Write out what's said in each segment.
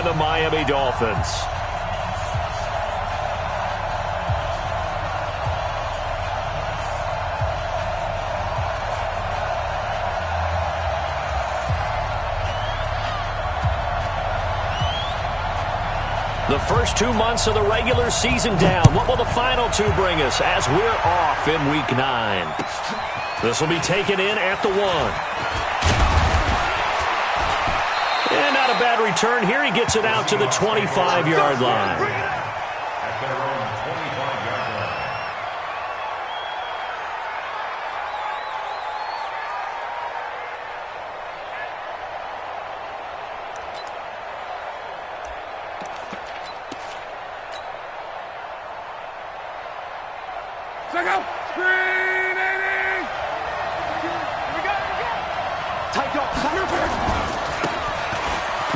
the Miami Dolphins. The first 2 months of the regular season down. What will the final two bring us as we're off in Week 9? This will be taken in at the 1. And not a bad return here. He gets it out to the 25-yard line.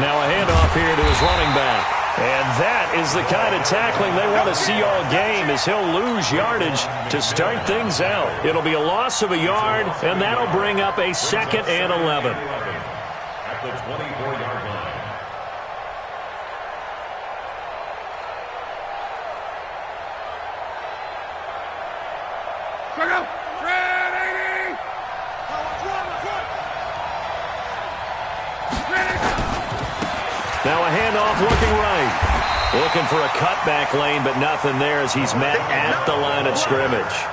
Now a handoff here to his running back. And that is the kind of tackling they want to see all game, as he'll lose yardage to start things out. It'll be a loss of a yard, and that'll bring up a 2nd and 11. At the 24-yard line. Now a handoff looking right. Looking for a cutback lane, but nothing there as he's met at the line of scrimmage.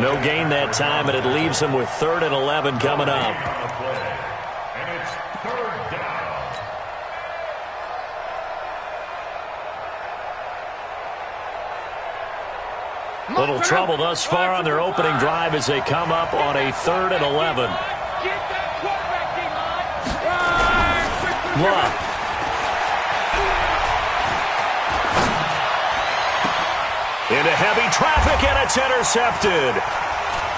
No gain that time, and it leaves him with 3rd and 11 coming up. And it's 3rd down. Little trouble thus far on their opening drive as they come up on a 3rd and 11. Love. Into heavy traffic, and it's intercepted.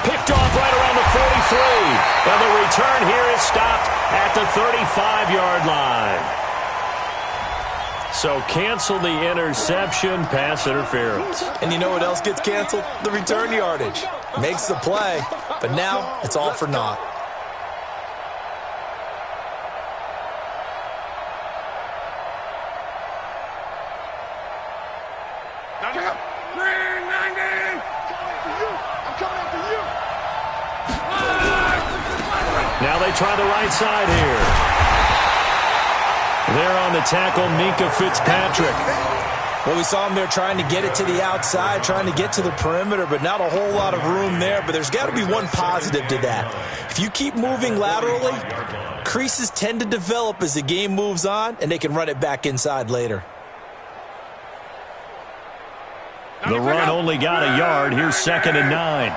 Picked off right around the 43. And the return here is stopped at the 35-yard line. So cancel the interception, pass interference. And you know what else gets canceled? The return yardage. Makes the play, but now it's all for naught. Now they try the right side here. There on the tackle, Minkah Fitzpatrick. Well, we saw him there trying to get it to the outside, trying to get to the perimeter, but not a whole lot of room there. But there's got to be one positive to that. If you keep moving laterally, creases tend to develop as the game moves on, and they can run it back inside later. The run only got a yard. Here's 2nd and 9.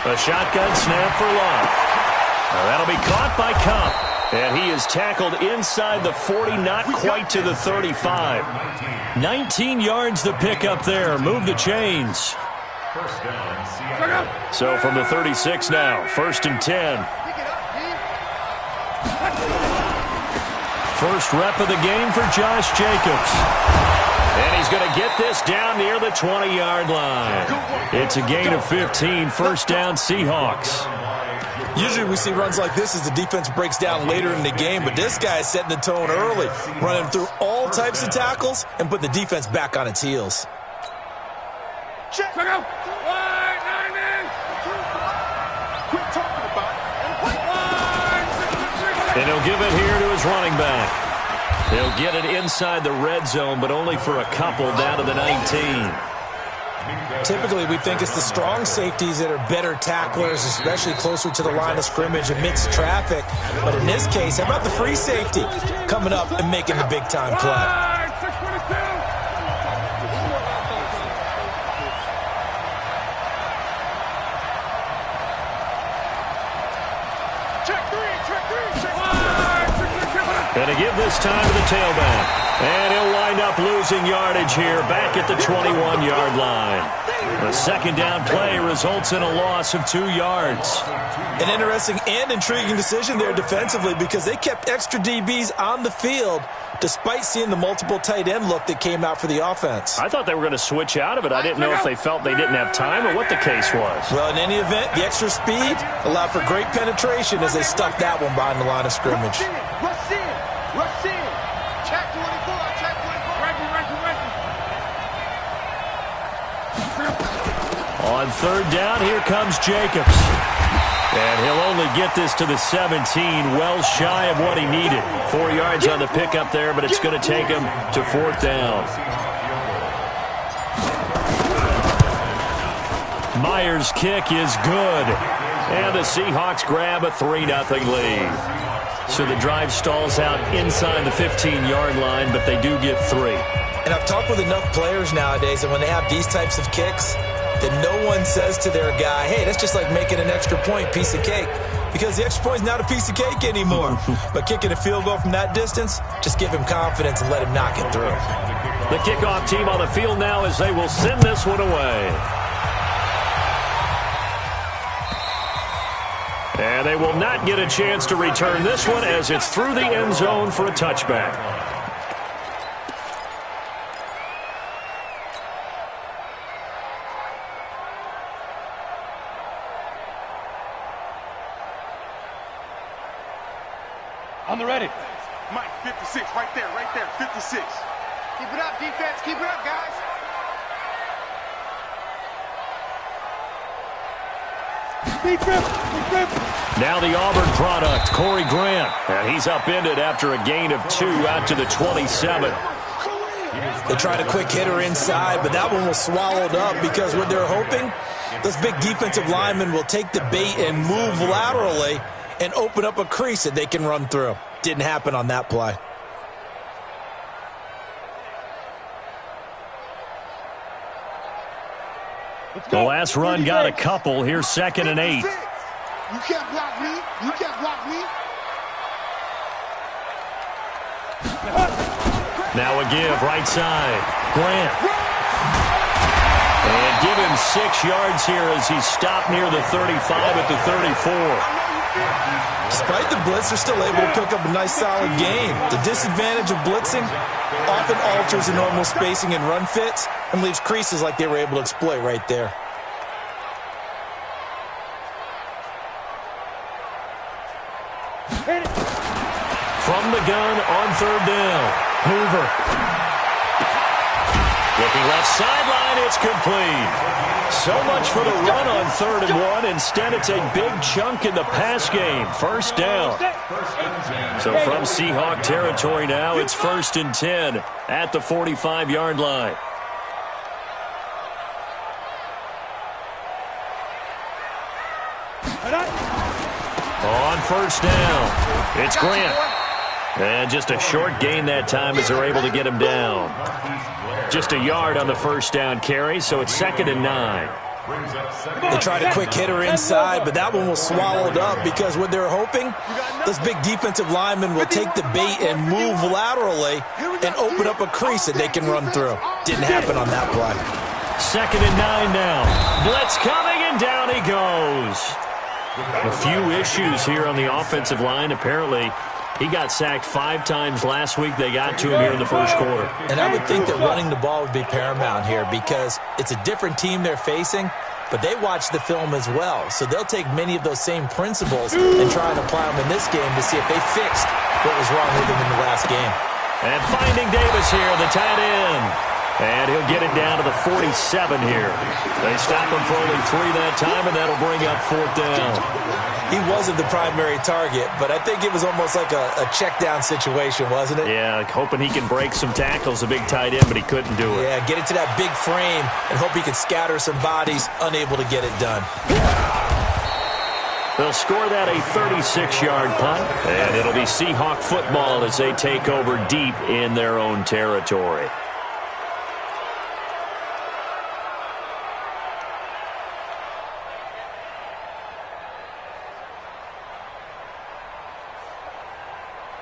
A shotgun snap for Love. Now that'll be caught by Cup. And he is tackled inside the 40, not quite to the 35. 19 yards to pick up there. Move the chains. So from the 36 now, 1st and 10. First rep of the game for Josh Jacobs. And he's going to get this down near the 20-yard line. It's a gain of 15, 1st down Seahawks. Usually we see runs like this as the defense breaks down later in the game, but this guy is setting the tone early, running through all types of tackles and put the defense back on its heels. Check out. And he'll give it here to his running back. He'll get it inside the red zone, but only for a couple down to the 19. Typically, we think it's the strong safeties that are better tacklers, especially closer to the line of scrimmage amidst traffic. But in this case, how about the free safety coming up and making the big-time play? And to give this time to the tailback. And he'll wind up losing yardage here back at the 21-yard line. The second down play results in a loss of 2 yards. An interesting and intriguing decision there defensively because they kept extra DBs on the field despite seeing the multiple tight end look that came out for the offense. I thought they were going to switch out of it. I didn't know if they felt they didn't have time or what the case was. Well, in any event, the extra speed allowed for great penetration as they stuck that one behind the line of scrimmage. Rush in. Rush in. Check 24. Check 24. On third down, here comes Jacobs. And he'll only get this to the 17, well shy of what he needed. 4 yards on the pickup there, but it's going to take him to fourth down. Myers' kick is good. And the Seahawks grab a 3-0 lead. So the drive stalls out inside the 15-yard line, but they do get 3. And I've talked with enough players nowadays, and when they have these types of kicks, that no one says to their guy, hey, that's just like making an extra point, piece of cake. Because the extra point is not a piece of cake anymore. But kicking a field goal from that distance, just give him confidence and let him knock it through. The kickoff team on the field now as they will send this one away. And they will not get a chance to return this one as it's through the end zone for a touchback. On the ready. Mike, 56, right there, 56. Keep it up, defense, keep it up, guys. Now the Auburn product, Corey Grant. And he's upended after a gain of 2 out to the 27. They tried a quick hitter inside, but that one was swallowed up because what they're hoping, those big defensive linemen will take the bait and move laterally and open up a crease that they can run through. Didn't happen on that play. The last run got a couple. Here's 2nd and 8. You can't block me. You can't block me. Now a give, right side. Grant. And give him 6 yards here as he stopped near the 35 at the 34. Despite the blitz, they're still able to pick up a nice solid gain. The disadvantage of blitzing often alters the normal spacing and run fits and leaves creases like they were able to exploit right there. From the gun on third down, Hoover. Looking left sideline, it's complete. So much for the run on 3rd and 1. Instead, it's a big chunk in the pass game. First down. So from Seahawk territory now, it's 1st and 10 at the 45-yard line. On first down, it's Grant. And just a short gain that time as they're able to get him down. Just a yard on the first down carry, so it's 2nd and 9. They tried a quick hitter inside, but that one was swallowed up because what they're hoping, those big defensive linemen will take the bait and move laterally and open up a crease that they can run through. Didn't happen on that play. 2nd and 9 now. Blitz coming, and down he goes. A few issues here on the offensive line. Apparently, he got sacked 5 times last week. They got to him here in the first quarter. And I would think that running the ball would be paramount here because it's a different team they're facing, but they watch the film as well. So they'll take many of those same principles and try and apply them in this game to see if they fixed what was wrong with them in the last game. And finding Davis here, the tight end. And he'll get it down to the 47 here. They stop him for only 3 that time, and that'll bring up 4th down. He wasn't the primary target, but I think it was almost like a check down situation, wasn't it? Yeah, hoping he can break some tackles, a big tight end, but he couldn't do it. Yeah, get it to that big frame and hope he can scatter some bodies, unable to get it done. They'll score that a 36-yard punt, and it'll be Seahawk football as they take over deep in their own territory.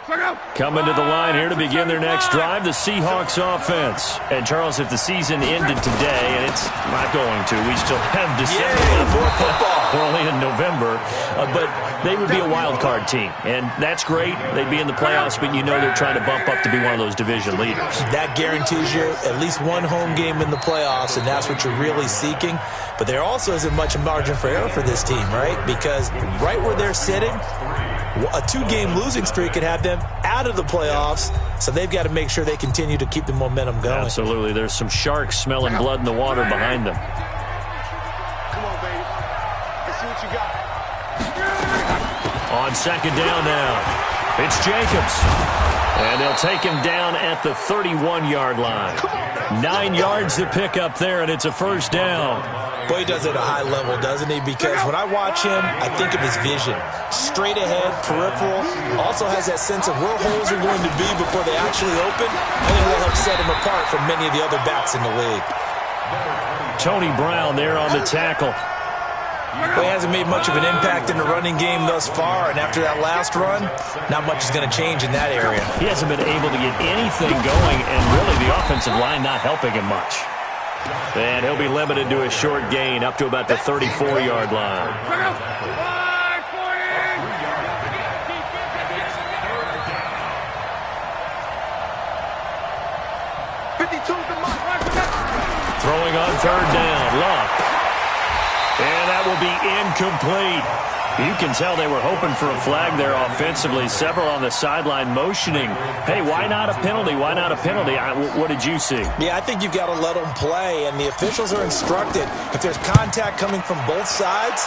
Coming to the line here to begin their next drive, the Seahawks offense. And, Charles, if the season ended today, and it's not going to, we still have December left. We're only in November. But they would be a wild card team. And that's great. They'd be in the playoffs, but you know they're trying to bump up to be one of those division leaders. That guarantees you at least one home game in the playoffs, and that's what you're really seeking. But there also isn't much margin for error for this team, right? Because right where they're sitting, a 2-game losing streak could have them out of the playoffs, so they've got to make sure they continue to keep the momentum going. Absolutely. There's some sharks smelling blood in the water behind them. Come on, baby. Let's see what you got. On second down now, it's Jacobs. And they'll take him down at the 31-yard line. 9 yards to pick up there, and it's a first down. Boy, he does it at a high level, doesn't he? Because when I watch him, I think of his vision. Straight ahead, peripheral. Also has that sense of where holes are going to be before they actually open. I think will help set him apart from many of the other backs in the league. Tony Brown there on the tackle. Well, he hasn't made much of an impact in the running game thus far, and after that last run, not much is going to change in that area. He hasn't been able to get anything going, and really the offensive line not helping him much. And he'll be limited to a short gain up to about the 34-yard line. Throwing on third down, Luck. And that will be incomplete. You can tell they were hoping for a flag there offensively. Several on the sideline motioning, hey, why not a penalty? Why not a penalty? What did you see? Yeah, I think you've got to let them play, and the officials are instructed. If there's contact coming from both sides,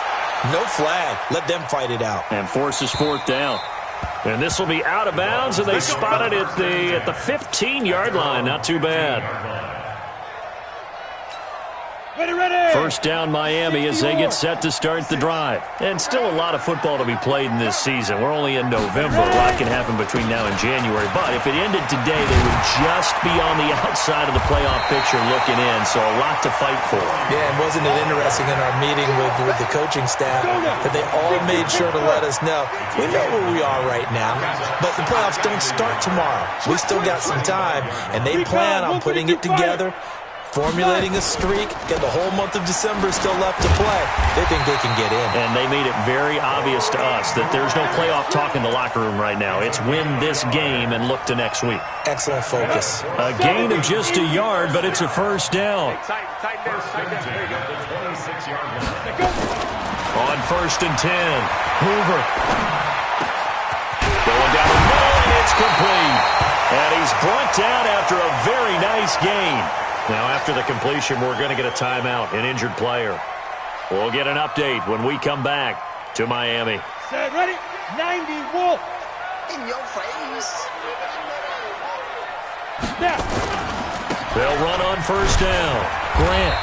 no flag. Let them fight it out. And forces fourth down. And this will be out of bounds, and they spot it at the 15-yard line. Not too bad. First down Miami as they get set to start the drive. And still a lot of football to be played in this season. We're only in November. A lot can happen between now and January. But if it ended today, they would just be on the outside of the playoff picture looking in. So a lot to fight for. Yeah, and wasn't it interesting in our meeting with the coaching staff that they all made sure to let us know, we know where we are right now, but the playoffs don't start tomorrow. We still got some time, and they plan on putting it together, formulating a streak. Got the whole month of December still left to play. They think they can get in. And they made it very obvious to us that there's no playoff talk in the locker room right now. It's win this game and look to next week. Excellent focus. A gain of just a yard, but it's a first down. On first and 10, Hoover. Going down the middle, and it's complete. And he's brought down after a very nice gain. Now, after the completion, we're going to get a timeout, an injured player. We'll get an update when we come back to Miami. Set, ready? 90, Wolf. In your face. Now. They'll run on first down. Grant.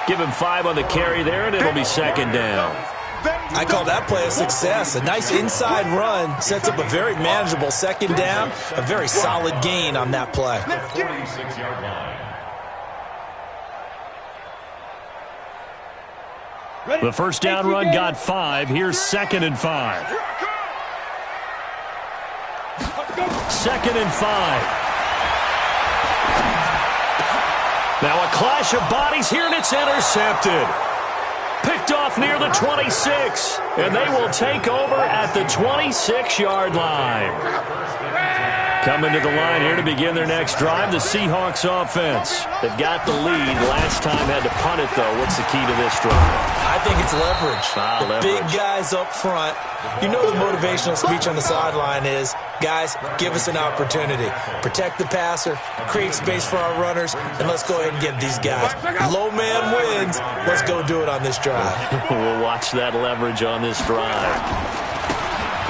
Give him 5 on the carry there, and it'll be second down. I call that play a success. A nice inside run sets up a very manageable second down. A very solid gain on that play. The first down run got 5. Here's second and 5. Second and 5. Now a clash of bodies here, and it's intercepted. Picked off near the 26, and they will take over at the 26-yard line. Coming to the line here to begin their next drive, the Seahawks offense. They've got the lead. Last time had to punt it, though. What's the key to this drive? I think it's leverage. Leverage. Big guys up front. You know the motivational speech on the sideline is, guys, give us an opportunity. Protect the passer, create space for our runners, and let's go ahead and get these guys. Low man wins. Let's go do it on this drive. We'll watch that leverage on this drive.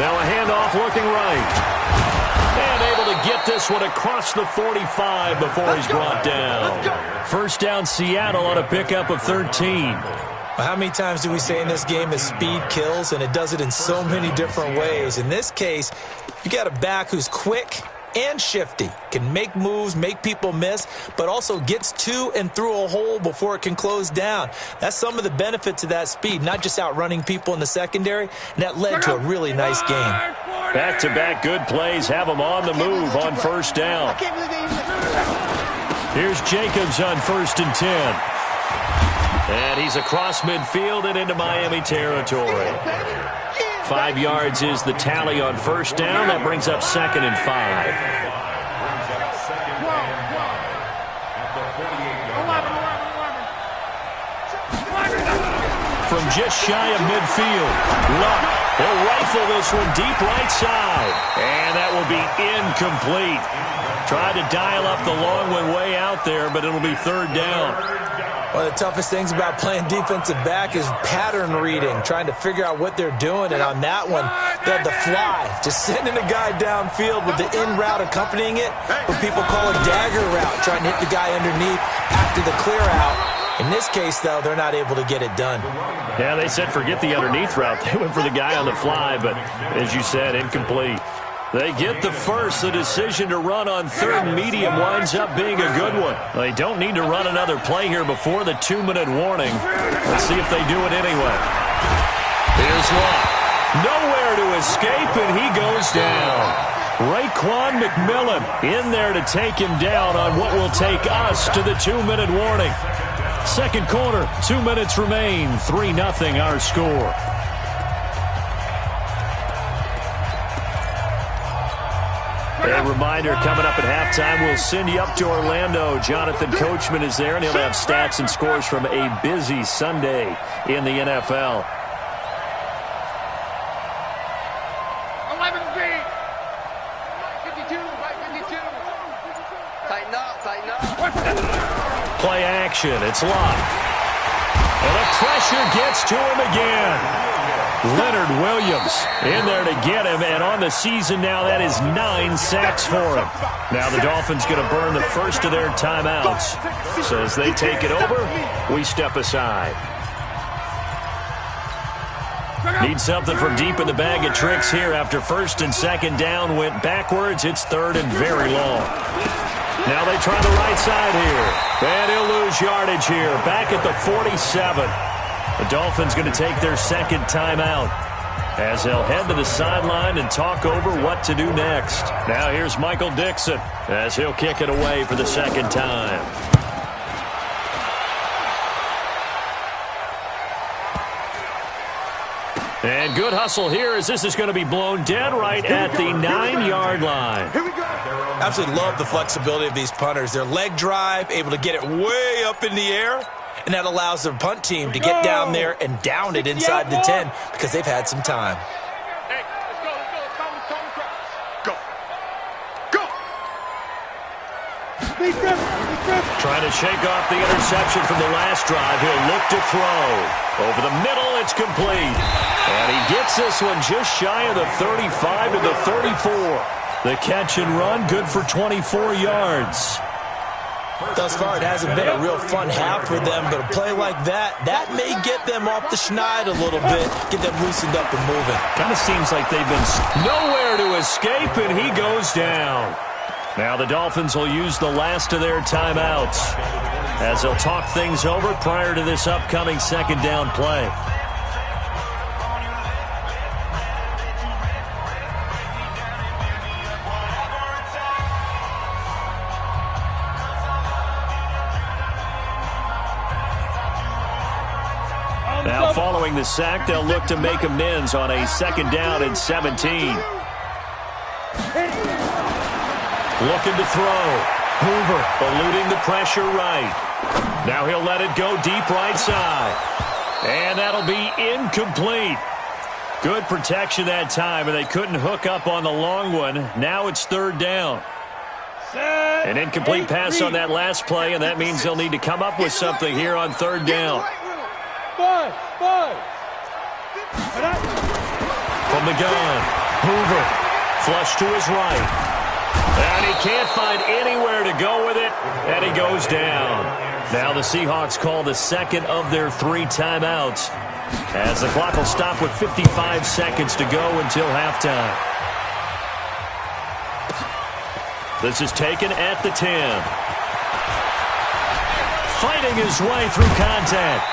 Now a handoff looking right. And able to get this one across the 45 before he's brought down. First down Seattle on a pickup of 13. Well, how many times do we say in this game that speed kills, and it does it in so many different ways? In this case, you got a back who's quick and shifty, can make moves, make people miss, but also gets to and through a hole before it can close down. That's some of the benefits of that speed, not just outrunning people in the secondary, and that led to a really nice game. Back-to-back good plays have them on the move on first down. Here's Jacobs on 1st and 10. And he's across midfield and into Miami territory. 5 yards is the tally on first down. That brings up 2nd and 5. From just shy of midfield, Luck. He'll rifle this one deep right side. And that will be incomplete. Tried to dial up the long one way out there, but it'll be 3rd down. One of the toughest things about playing defensive back is pattern reading, trying to figure out what they're doing. And on that one, they had the fly, just sending a guy downfield with the in route accompanying it, what people call a dagger route, trying to hit the guy underneath after the clear out. In this case, though, they're not able to get it done. Yeah, they said forget the underneath route. They went for the guy on the fly, but as you said, incomplete. They get the first. The decision to run on 3rd and medium winds up being a good one. They don't need to run another play here before the 2-minute warning. Let's see if they do it anyway. Here's Luck. Nowhere to escape, and he goes down. Raekwon McMillan in there to take him down on what will take us to the 2-minute warning. Second quarter, 2 minutes remain. 3-0 our score. A reminder, coming up at halftime, we'll send you up to Orlando. Jonathan Coachman is there, and he'll have stats and scores from a busy Sunday in the NFL. 11 feet. 52, 52. Tighten up. Play action. It's Luck. And the pressure gets to him again. Leonard Williams in there to get him, and on the season now, that is 9 sacks for him. Now the Dolphins going to burn the first of their timeouts. So as they take it over, we step aside. Need something from deep in the bag of tricks here after 1st and 2nd down went backwards. It's 3rd and very long. Now they try the right side here. And he'll lose yardage here. Back at the 47. The Dolphins going to take their 2nd timeout as they'll head to the sideline and talk over what to do next. Now here's Michael Dixon as he'll kick it away for the 2nd time. And good hustle here as this is going to be blown dead right at the 9-yard line. Here we go. Absolutely love the flexibility of these punters. Their leg drive, able to get it way up in the air, and that allows their punt team to get down there and down it inside the 10 because they've had some time. Hey, let's go, let's go. Let's go. Go. Trying to shake off the interception from the last drive. He'll look to throw. Over the middle, it's complete. And he gets this one just shy of the 35 to the 34. The catch and run, good for 24 yards. Thus far, it hasn't been a real fun half for them, but a play like that may get them off the schneid a little bit, get them loosened up and moving. Kind of seems like they've been nowhere to escape, and he goes down. Now the Dolphins will use the last of their timeouts as they'll talk things over prior to this upcoming 2nd down play. Now following the sack, they'll look to make amends on a 2nd down and 17. Looking to throw. Hoover eluding the pressure right. Now he'll let it go deep right side. And that'll be incomplete. Good protection that time, and they couldn't hook up on the long one. Now it's 3rd down. An incomplete pass on that last play, and that means they'll need to come up with something here on 3rd down. From the gun, Hoover, flush to his right. And he can't find anywhere to go with it, and he goes down. Now the Seahawks call the 2nd of their 3 timeouts as the clock will stop with 55 seconds to go until halftime. This is taken at the 10. Fighting his way through contact.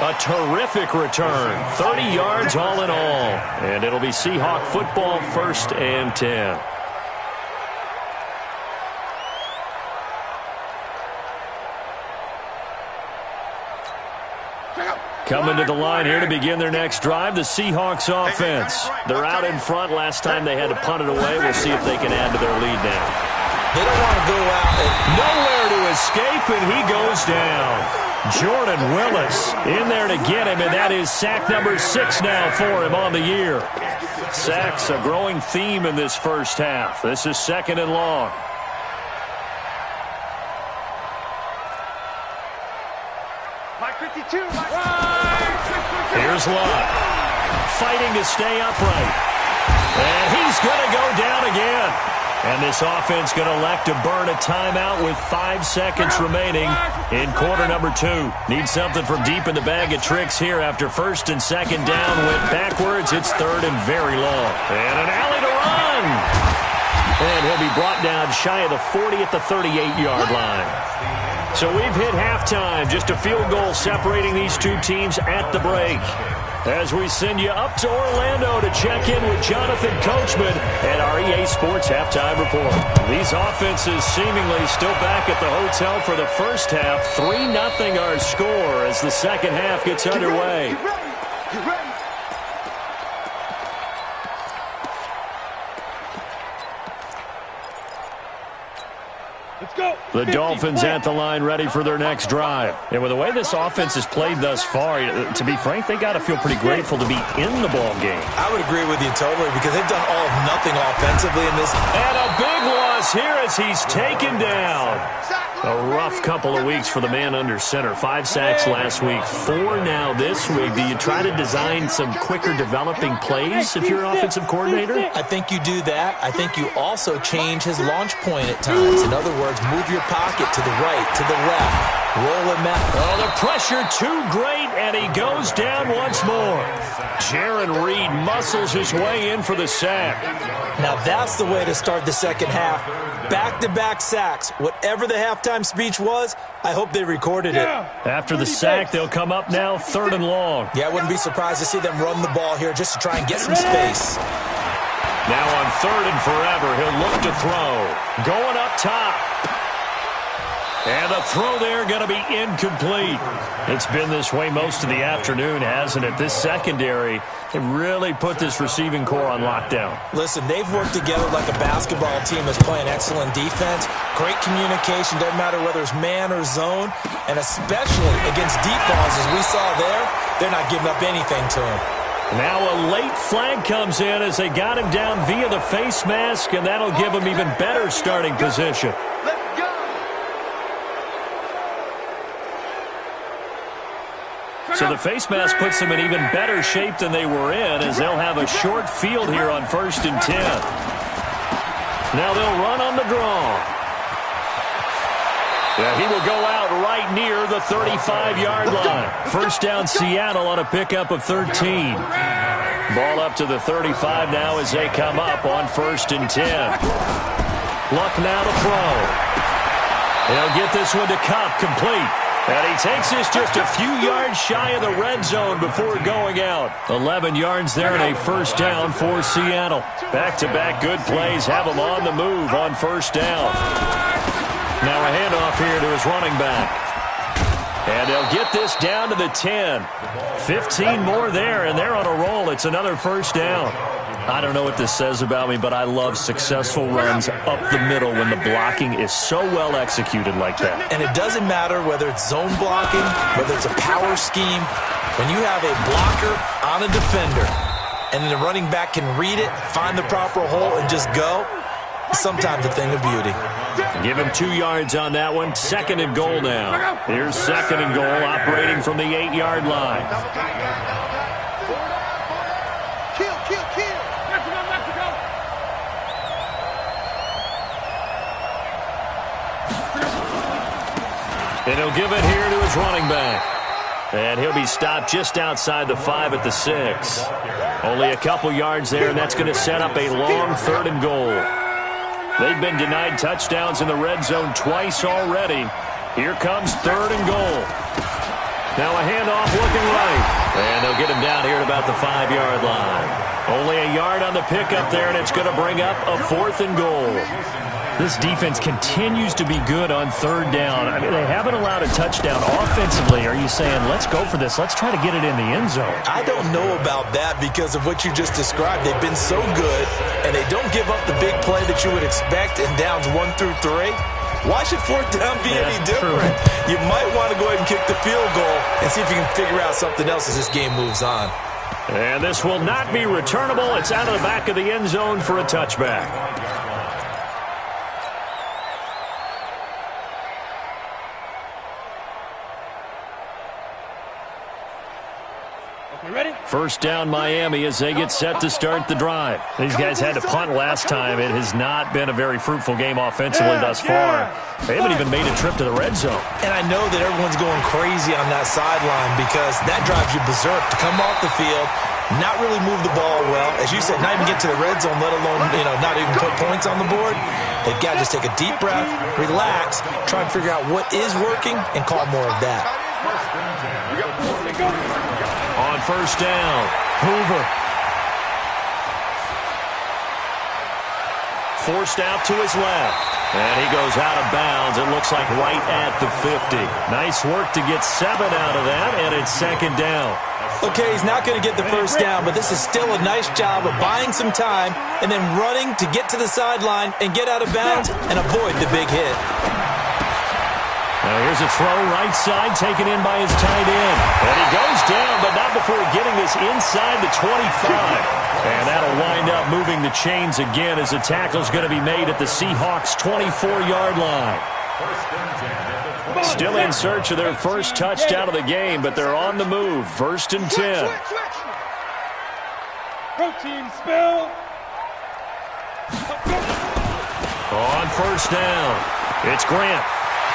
A terrific return. 30 yards all in all. And it'll be Seahawk football, 1st and 10. Coming to the line here to begin their next drive, the Seahawks offense. They're out in front. Last time they had to punt it away. We'll see if they can add to their lead now. They don't want to go out and nowhere to escape, and he goes down. Jordan Willis in there to get him, and that is sack number 6 now for him on the year. Sacks, a growing theme in this first half. This is 2nd and long. Mike 52, Here's Lott, fighting to stay upright. And he's going to go down again. And this offense going to elect to burn a timeout with 5 seconds remaining in quarter number 2. Need something from deep in the bag of tricks here after 1st and 2nd down. Went backwards. It's 3rd and very long. And an alley to run. And he'll be brought down shy of the 40 at the 38-yard line. So we've hit halftime. Just a field goal separating these two teams at the break. As we send you up to Orlando to check in with Jonathan Coachman at our EA Sports Halftime Report. These offenses seemingly still back at the hotel for the first half. 3-0 our score as the second half gets underway. Get ready. Let's go. The Dolphins at the line ready for their next drive. And with the way this offense has played thus far, to be frank, they got to feel pretty grateful to be in the ball game. I would agree with you totally because they've done all of nothing offensively in this. And a big loss here as he's taken down. A rough couple of weeks for the man under center. 5 sacks last week, 4 now this week. Do you try to design some quicker developing plays if you're an offensive coordinator? I think you do that. I think you also change his launch point at times. In other words, move your pocket to the right, to the left. Roll him out. Oh, the pressure too great, and he goes down once more. Jaron Reed muscles his way in for the sack. Now that's the way to start the second half. Back-to-back sacks. Whatever the halftime speech was, I hope they recorded it. After the sack, they'll come up now 3rd and long. Yeah, I wouldn't be surprised to see them run the ball here just to try and get some space. Now on 3rd and forever, he'll look to throw. Going up top. And the throw there going to be incomplete. It's been this way most of the afternoon, hasn't it? This secondary, they really put this receiving core on lockdown. Listen, they've worked together like a basketball team that's playing excellent defense. Great communication, doesn't matter whether it's man or zone. And especially against deep balls, as we saw there, they're not giving up anything to him. Now a late flag comes in as they got him down via the face mask, and that'll give him even better starting position. So the face mask puts them in even better shape than they were in, as they'll have a short field here on 1st and 10. Now they'll run on the draw. Yeah, he will go out right near the 35-yard line. First down Seattle on a pickup of 13. Ball up to the 35 now as they come up on 1st and 10. Luck now to throw. They'll get this one to Cup, complete. And he takes this just a few yards shy of the red zone before going out. 11 yards there and a first down for Seattle. Back-to-back good plays have him on the move on 1st down. Now a handoff here to his running back. And they'll get this down to the 10. 15 more there, and they're on a roll. It's another first down. I don't know what this says about me, but I love successful runs up the middle when the blocking is so well executed like that. And it doesn't matter whether it's zone blocking, whether it's a power scheme. When you have a blocker on a defender, and then the running back can read it, find the proper hole, and just go, sometimes a thing of beauty. Give him 2 yards on that one. 2nd and goal now. Here's 2nd and goal, operating from the 8-yard line. And he'll give it here to his running back. And he'll be stopped just outside the 5 at the 6. Only a couple yards there, and that's going to set up a long 3rd and goal. They've been denied touchdowns in the red zone twice already. Here comes 3rd and goal. Now a handoff looking right. And they'll get him down here at about the 5-yard line. Only a yard on the pickup there, and it's going to bring up a 4th and goal. This defense continues to be good on 3rd down. I mean, they haven't allowed a touchdown offensively. Are you saying, let's go for this? Let's try to get it in the end zone. I don't know about that because of what you just described. They've been so good, and they don't give up the big play that you would expect in downs 1 through 3. Why should 4th down be any different? True. You might want to go ahead and kick the field goal and see if you can figure out something else as this game moves on. And this will not be returnable. It's out of the back of the end zone for a touchback. First down Miami as they get set to start the drive. These guys had to punt last time. It has not been a very fruitful game offensively thus far. They haven't even made a trip to the red zone. And I know that everyone's going crazy on that sideline because that drives you berserk to come off the field, not really move the ball well. As you said, not even get to the red zone, let alone, not even put points on the board. They've got to just take a deep breath, relax, try and figure out what is working and call more of that. On first down, Hoover. Forced out to his left. And he goes out of bounds. It looks like right at the 50. Nice work to get 7 out of that, and it's 2nd down. Okay, he's not going to get the first down, but this is still a nice job of buying some time and then running to get to the sideline and get out of bounds and avoid the big hit. Now here's a throw right side taken in by his tight end. And he goes down, but not before getting this inside the 25. And that'll wind up moving the chains again as the tackle's going to be made at the Seahawks' 24-yard line. Still in search of their first touchdown of the game, but they're on the move. 1st and 10. Protein spill. On first down, it's Grant.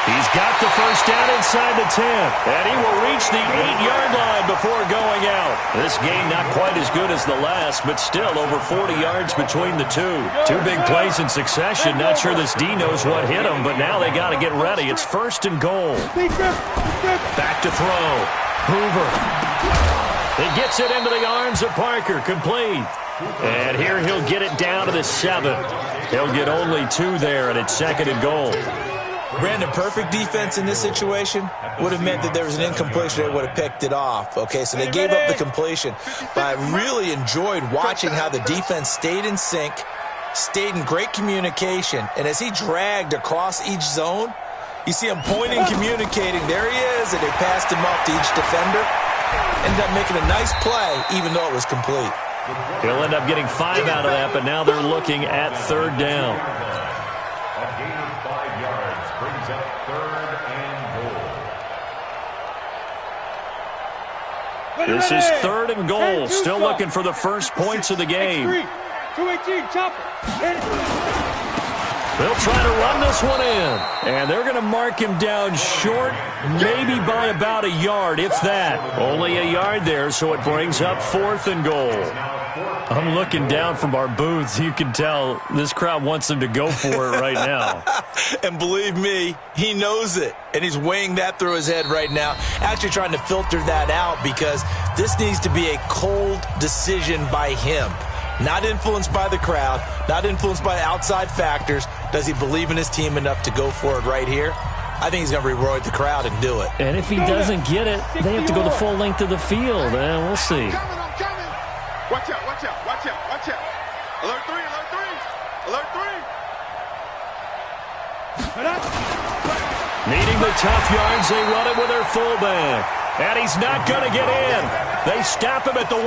He's got the first down inside the 10, and he will reach the 8-yard line before going out. This game not quite as good as the last, but still over 40 yards between the two. 2 big plays in succession. Not sure this D knows what hit him, but now they got to get ready. It's 1st and goal. Back to throw. Hoover. He gets it into the arms of Parker. Complete. And here he'll get it down to the 7. He'll get only 2 there, and it's 2nd and goal. Brandon, perfect defense in this situation would have meant that there was an incompletion. They would have picked it off. Okay, so they gave up the completion. But I really enjoyed watching how the defense stayed in sync, stayed in great communication. And as he dragged across each zone, you see him pointing, communicating. There he is, and they passed him off to each defender. Ended up making a nice play, even though it was complete. He'll end up getting 5 out of that, but now they're looking at 3rd down. This is 3rd and goal. Still looking for the first points of the game. 218, chopper. They'll try to run this one in. And they're going to mark him down short, maybe by about a yard, if that. Only a yard there, so it brings up 4th and goal. I'm looking down from our booths. You can tell this crowd wants them to go for it right now. And believe me, he knows it. And he's weighing that through his head right now, actually trying to filter that out because this needs to be a cold decision by him. Not influenced by the crowd, not influenced by outside factors. Does he believe in his team enough to go for it right here? I think he's going to reward the crowd and do it. And if he doesn't get it, they have to go the full length of the field. And we'll see. Watch out, watch out, watch out, watch out. Alert 3, alert 3, alert 3. Needing the tough yards, they run it with their fullback. And he's not going to get in. They stop him at the 1.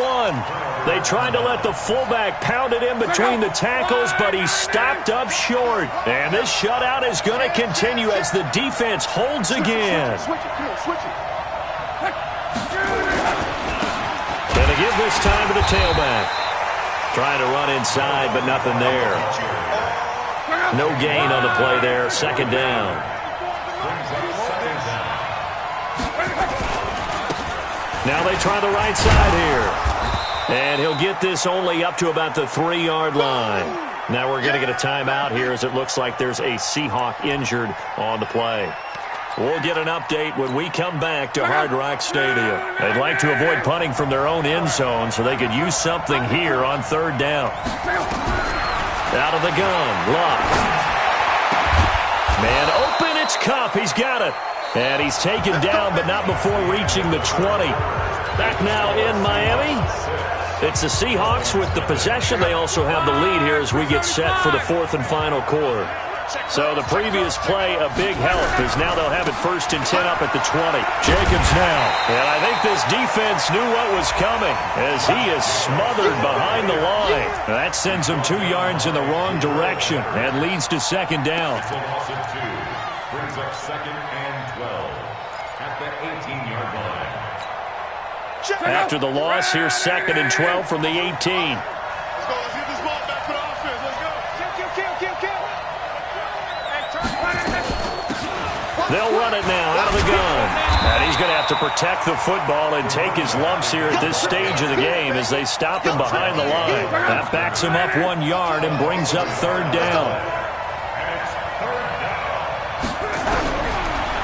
They tried to let the fullback pound it in between the tackles, but he stopped up short. And this shutout is going to continue as the defense holds again. Going to give this time to the tailback. Trying to run inside, but nothing there. No gain on the play there. 2nd down. Now they try the right side here. And he'll get this only up to about the 3-yard line. Now we're going to get a timeout here as it looks like there's a Seahawk injured on the play. We'll get an update when we come back to Hard Rock Stadium. They'd like to avoid punting from their own end zone so they could use something here on third down. Out of the gun, Luck. Man open, it's Kupp. He's got it. And he's taken down, but not before reaching the 20. Back now in Miami. It's the Seahawks with the possession. They also have the lead here as we get set for the fourth and final quarter. So the previous play, a big help, as now they'll have it 1st and 10 up at the 20. Jacobs now. And I think this defense knew what was coming as he is smothered behind the line. That sends him 2 yards in the wrong direction and leads to 2nd down. Brings up 2nd and 12 at the 18-yard line. After the loss, here's 2nd and 12 from the 18. Let's go. Let's get this ball back for the offense. Let's go. Kill. They'll run it now out of the gun. And he's going to have to protect the football and take his lumps here at this stage of the game as they stop him behind the line. That backs him up 1 yard and brings up 3rd down.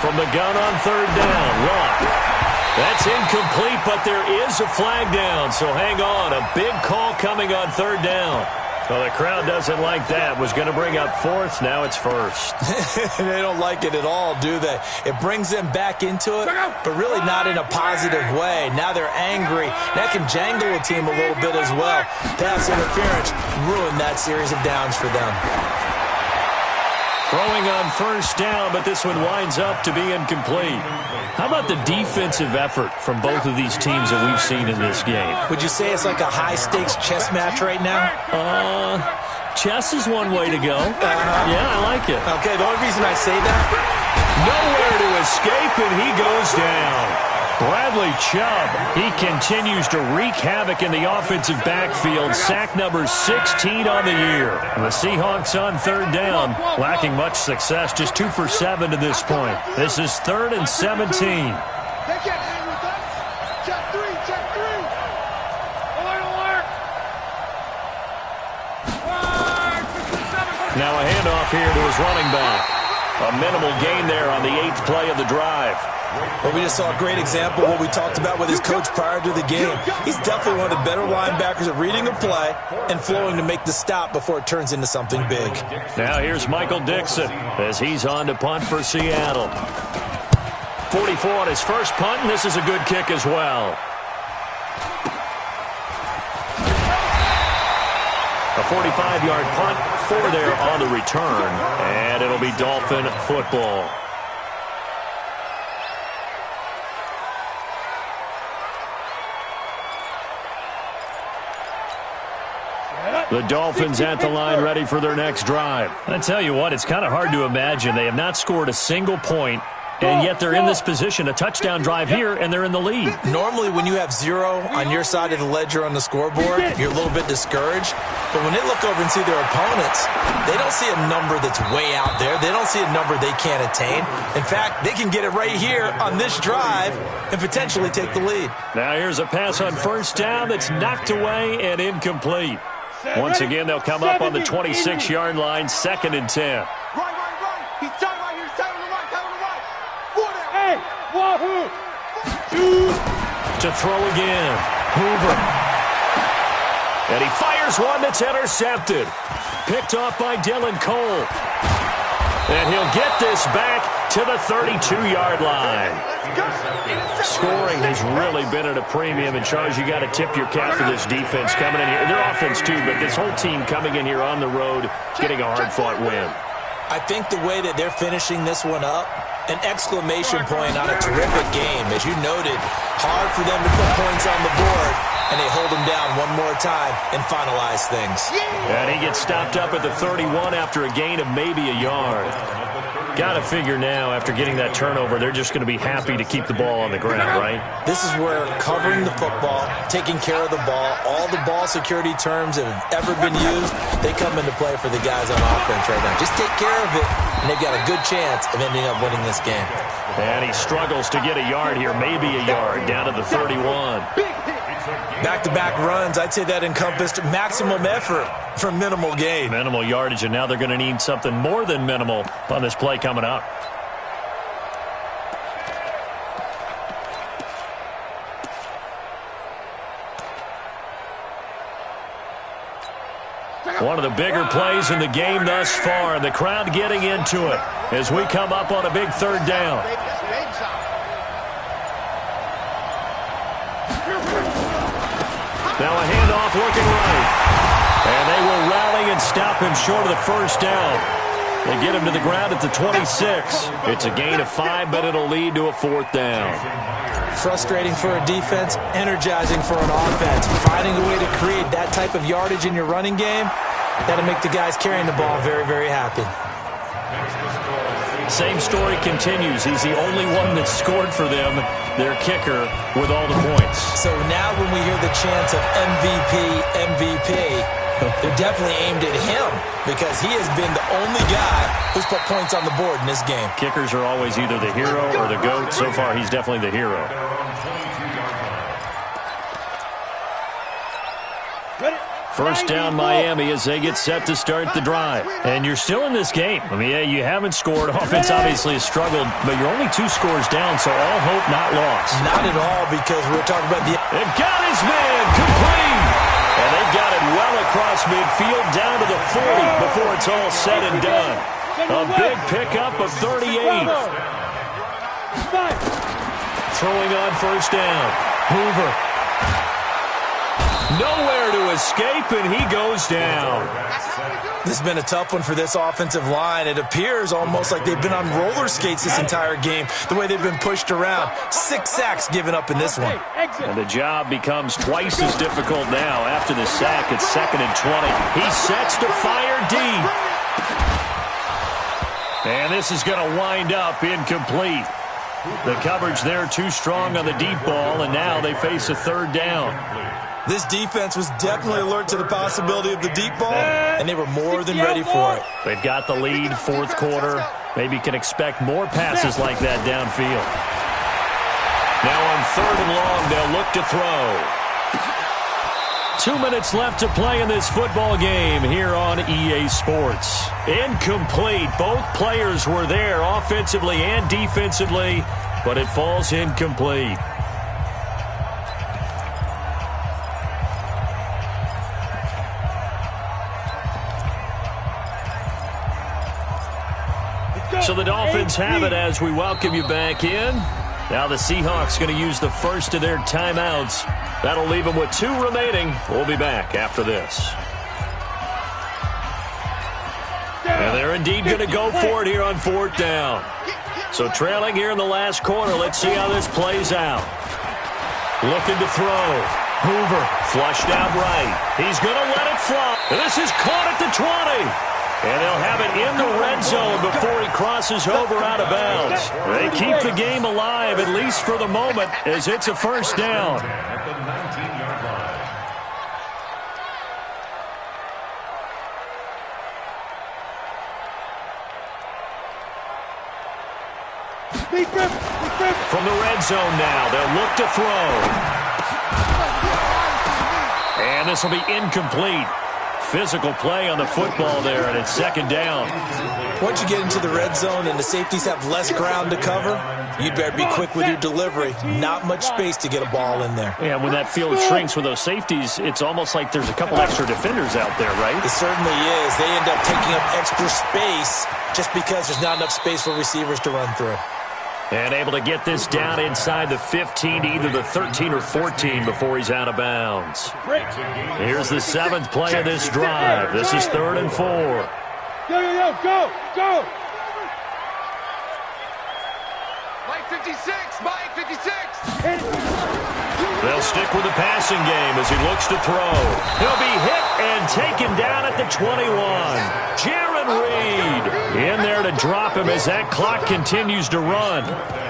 From the gun on 3rd down, Luck. That's incomplete, but there is a flag down, so hang on. A big call coming on 3rd down. Well, the crowd doesn't like that. Was going to bring up 4th. Now it's 1st. They don't like it at all, do they? It brings them back into it, but really not in a positive way. Now they're angry. That can jangle a team a little bit as well. Pass interference ruined that series of downs for them. Throwing on 1st down, but this one winds up to be incomplete. How about the defensive effort from both of these teams that we've seen in this game? Would you say it's like a high-stakes chess match right now? Chess is one way to go. Yeah, I like it. Okay, the only reason I say that? Nowhere to escape, and he goes down. Bradley Chubb, he continues to wreak havoc in the offensive backfield. Sack number 16 on the year. And the Seahawks on 3rd down, lacking much success, just 2 for 7 to this point. This is 3rd and 17. They can't hang with us. Check 3. Alert. Now a handoff here to his running back. A minimal gain there on the 8th play of the drive. Well, we just saw a great example of what we talked about with his coach prior to the game. He's definitely one of the better linebackers at reading a play and flowing to make the stop before it turns into something big. Now here's Michael Dixon as he's on to punt for Seattle. 44 on his first punt, and this is a good kick as well. A 45-yard punt, 4 there on the return, and it'll be Dolphin football. The Dolphins at the line ready for their next drive. I tell you what, it's kind of hard to imagine. They have not scored a single point, and yet they're in this position, a touchdown drive here, and they're in the lead. Normally, when you have 0 on your side of the ledger on the scoreboard, you're a little bit discouraged. But when they look over and see their opponents, they don't see a number that's way out there. They don't see a number they can't attain. In fact, they can get it right here on this drive and potentially take the lead. Now here's a pass on 1st down that's knocked away and incomplete. Once again, they'll come up on the 26-yard line, 2nd and 10. Right. He's tight right here. Tight on the right. Hey, wahoo! To throw again. Hoover. And he fires one that's intercepted. Picked off by Dylan Cole. And he'll get this back to the 32-yard line. Scoring has really been at a premium, and Charles, you got to tip your cap for this defense coming in here. Their offense too, but this whole team coming in here on the road, getting a hard-fought win. I think the way that they're finishing this one up, an exclamation point on a terrific game. As you noted, hard for them to put points on the board, and they hold them down one more time and finalize things. And he gets stopped up at the 31 after a gain of maybe a yard. Got to figure now, after getting that turnover, they're just going to be happy to keep the ball on the ground, right? This is where covering the football, taking care of the ball, all the ball security terms that have ever been used, they come into play for the guys on offense right now. Just take care of it, and they've got a good chance of ending up winning this game. And he struggles to get a yard here, maybe a yard, down to the 31. Back-to-back runs, I'd say that encompassed maximum effort for minimal gain. Minimal yardage, and now they're going to need something more than minimal on this play coming up. One of the bigger plays in the game thus far, and the crowd getting into it as we come up on a big third down. Now a handoff looking right. And they will rally and stop him short of the first down. They get him to the ground at the 26. It's a gain of 5, but it'll lead to a 4th down. Frustrating for a defense, energizing for an offense. Finding a way to create that type of yardage in your running game, that'll make the guys carrying the ball very, very happy. Same story continues. He's the only one that scored for them, their kicker, with all the points. So now when we hear the chants of MVP, MVP, they're definitely aimed at him because he has been the only guy who's put points on the board in this game. Kickers are always either the hero or the GOAT. So far, he's definitely the hero. First down, Miami, as they get set to start the drive. And you're still in this game. I mean, yeah, you haven't scored. Offense obviously has struggled, but you're only 2 scores down, so all hope not lost. Not at all, because we're talking about the... They've got his man complete. And they've got it well across midfield down to the 40 before it's all said and done. A big pickup of 38. Throwing on first down. Hoover. Nowhere to escape, and he goes down. This has been a tough one for this offensive line. It appears almost like they've been on roller skates this entire game, the way they've been pushed around. 6 sacks given up in this one. And the job becomes twice as difficult now. After the sack, it's 2nd and 20. He sets to fire deep. And this is going to wind up incomplete. The coverage there too strong on the deep ball, and now they face a 3rd down. This defense was definitely alert to the possibility of the deep ball, and they were more than ready for it. They've got the lead, 4th quarter. Maybe can expect more passes like that downfield. Now on 3rd and long, they'll look to throw. 2 minutes left to play in this football game here on EA Sports. Incomplete. Both players were there offensively and defensively, but it falls incomplete. So the Dolphins have it as we welcome you back in. Now the Seahawks going to use the first of their timeouts. That'll leave them with 2 remaining. We'll be back after this. And they're indeed going to go for it here on 4th down. So trailing here in the last quarter. Let's see how this plays out. Looking to throw. Hoover flushed out right. He's going to let it fly. This is caught at the 20. And they'll have it in the red zone before he crosses over out of bounds. They keep the game alive, at least for the moment, as it's a first down. At the 19-yard line. From the red zone now, they'll look to throw. And this will be incomplete. Physical play on the football there, and it's 2nd down. Once you get into the red zone and the safeties have less ground to cover, you'd better be quick with your delivery. Not much space to get a ball in there. Yeah, when that field shrinks with those safeties, it's almost like there's a couple extra defenders out there, right? It certainly is. They end up taking up extra space just because there's not enough space for receivers to run through. And able to get this down inside the 15 to either the 13 or 14 before he's out of bounds. Here's the 7th play of this drive. This is 3rd and 4. Go! Mike 56! Mike 56! They'll stick with the passing game as he looks to throw. He'll be hit and taken down at the 21. Jaron Reed in there to drop him as that clock continues to run.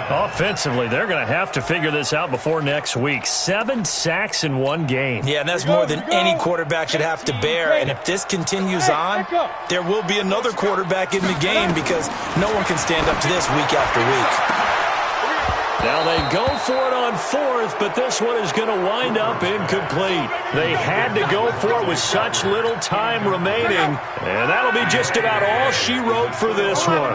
Offensively, they're going to have to figure this out before next week. 7 sacks in one game. Yeah, and that's more than any quarterback should have to bear. And if this continues on, there will be another quarterback in the game because no one can stand up to this week after week. Now they go for it on 4th, but this one is going to wind up incomplete. They had to go for it with such little time remaining, and that'll be just about all she wrote for this one.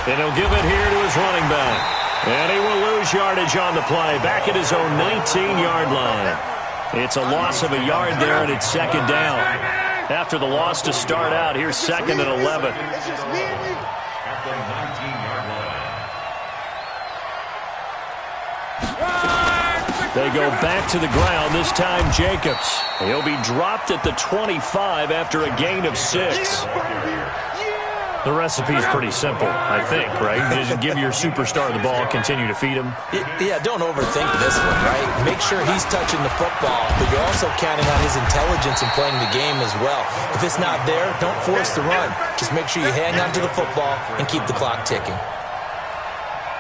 And he'll give it here to his running back. And he will lose yardage on the play, back at his own 19-yard line. It's a loss of a yard there, and it's second down. After the loss to start out, here's second and 11. It's just me and you. At the 19-yard line. They go back to the ground, this time Jacobs. He'll be dropped at the 25 after a gain of 6. The recipe is pretty simple, I think, right? Just give your superstar the ball, continue to feed him. Yeah, don't overthink this one, right? Make sure he's touching the football, but you're also counting on his intelligence in playing the game as well. If it's not there, don't force the run. Just make sure you hang on to the football and keep the clock ticking.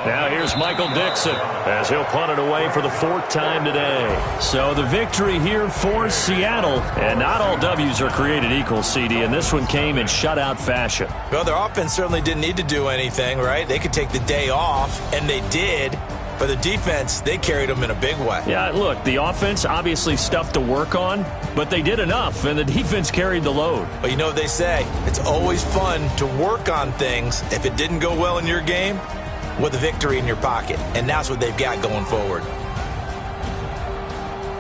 Now here's Michael Dixon as he'll punt it away for the 4th time today. So the victory here for Seattle. And not all W's are created equal, CD, and this one came in shutout fashion. Well, their offense certainly didn't need to do anything, right? They could take the day off, and they did. But the defense, they carried them in a big way. Yeah, look, the offense obviously stuff to work on, but they did enough, and the defense carried the load. But you know what they say, it's always fun to work on things. If it didn't go well in your game, with a victory in your pocket, and that's what they've got going forward.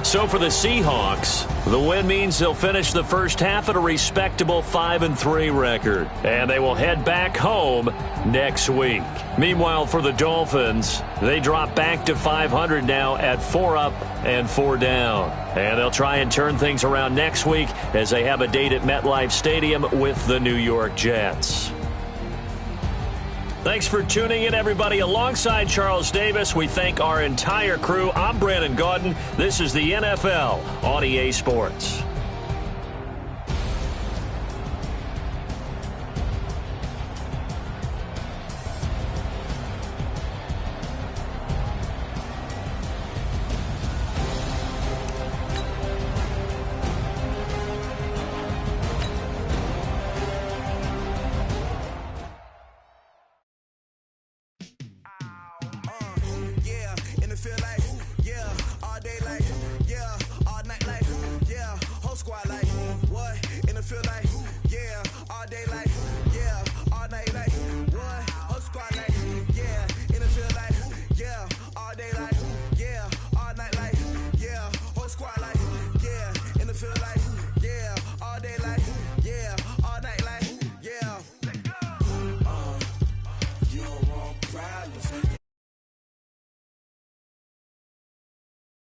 So for the Seahawks, the win means they'll finish the first half at a respectable 5-3 record, and they will head back home next week. Meanwhile, for the Dolphins, they drop back to 500 now at 4 up and 4 down. And they'll try and turn things around next week as they have a date at MetLife Stadium with the New York Jets. Thanks for tuning in, everybody. Alongside Charles Davis, we thank our entire crew. I'm Brandon Gaudin. This is the NFL on EA Sports. Feel like, yeah, all day like